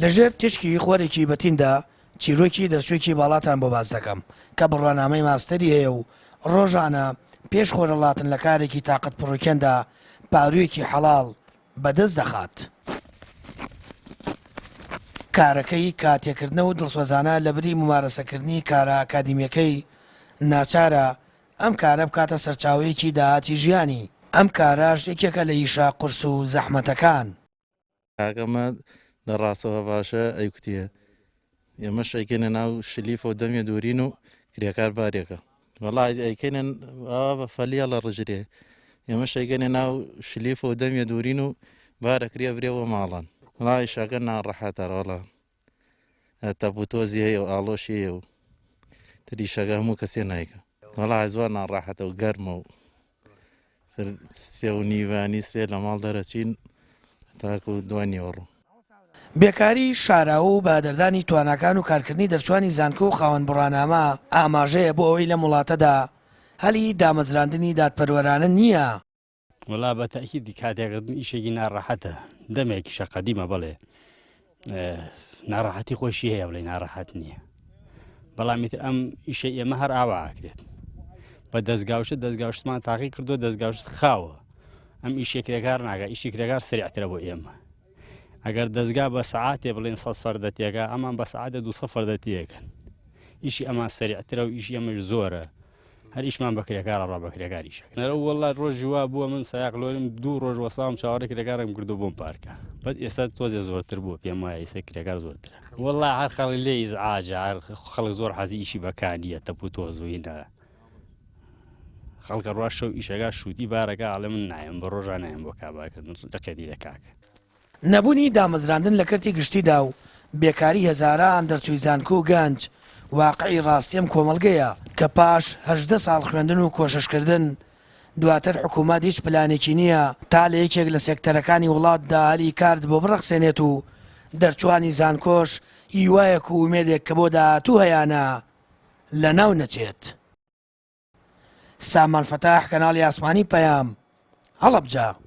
لەژێر تشکی خۆرێکی بەتیندا چیرۆکی دەرچوویەکی باڵاتان بۆ باز دەکەم کە بڕوانامەی ماستەری هەیە و ڕۆژانە پێش خۆرەڵاتن لە کارێکی تااقەت پڕوکێندا پارویەکی حەڵاڵ بەدەست دەخات. کارەکەی کاتێکردنە و دڵسۆزانە لە بری ممارەسەکردنی کارە ئاکادیمیەکەی ناچارە ئەم کارە بکاتە سەرچاوەیەکی داهاتی ژیانی. ئەم کاراش یەکێکە لە ئیشا قورس و زەحمەتەکان. ئاگەمە دەڕاستەوە باشە ئەیکوتیە ئێمە شەیکەنە ناو شلیف و دەمیە دوورین و کرێکار بارێکە وەڵای ئەیکەنن بە فەلیە لە ڕژرێ ئێمە شەیکەنە ناو شلیف و دەمیە دوورین و بارەکرێ برێەوە ماڵان وڵای شاگە ناڕەحەتەڕۆڵە تەپوتۆزی هەیە و ئاڵۆشی هەیە و تری شەگە هەموو کەسێ نایکە وەڵای زۆر ناڕەحەتە و گەرمە و سێ و نیوانی سێ لە ماڵ دەرەچین تاکو و دوانیەوە ڕوو. بێکاری شاراوە و بادەردانی تواناکان و کارکردنی دەرچوانی زانکۆ و خاوەن بڕانامە ئاماژەیە بۆ ئەوەی لە وڵاتەدا هەلی دامەزراندنی دادپەروەرانە نییە. وڵا بە تەکیدی کاتێکردن ئیشێکی ناڕەحەتە دەمێکیشە قەدیمە بڵێ ناڕەحەتی خۆشی هەیە بڵێ ناڕەحەت نییە بەڵامیتر ئەم ئیشە ئێمە هەر ئاواکرێت بە دەستگاوشتمان تاقی کردو دەستگاوشت خاوە ئەم ئیشێکرێکار ناگە ئیشی کرێکار سریعترە بۆ ئێمە ئەگەر دەستگا بە سەعاتێ بڵێن 100 فەردەتیەکە ئەمان بە سەعاتە 200 فەردەتیەکەن ئیشی ئەمان سریعترە و ئیشی ئەمەش زۆرە هەر ئیشمان بە کرێکارە ڕا بە کرێکاریشەکە نەرە وەڵای ڕۆژی وا بووە من سایقلۆریم 2 ڕۆژ وەسام چاوەڕێ کرێکارم کردو بۆم پارکە بەس ئێستا تۆزێ زۆرتر بووە پێم وایە ئێستا کرێکار زۆرترە وەڵای هەر خەڵک لێ ئیزعاجە هەر خەڵک زۆر حەزی ئیشی بەکانیە تەپ و تۆز و هینە خەڵکە ڕوا شەو ئیشەکە شووتی بارەکە ئاڵێ من نایم بە ڕۆژان نایم بۆ کاباکردن دەکەدی لە کاکە. نەبوونی دامەزراندن لە کەرتی گشتیدا و بێکاری هەزاران دەرچووی زانکۆ و گەنج واقعی ڕاستیم کۆمەڵگەیە کە پاش 18 ساڵ خوێندن و کۆششکردن دواتر حکوومەت هیچ پلانێکی نییە تا لە یەکێک لە سێکتەرەکانی وڵاتدا هەلی کارد بۆ بڕەخسێنێت و دەرچوانی زانکۆش هیوایەک و ومێدێک کە بۆ داهاتوو هەیانە لە ناو نەچێت. سامان فەتاح کەناڵی ئاسمانی پەیام هەڵەبجە.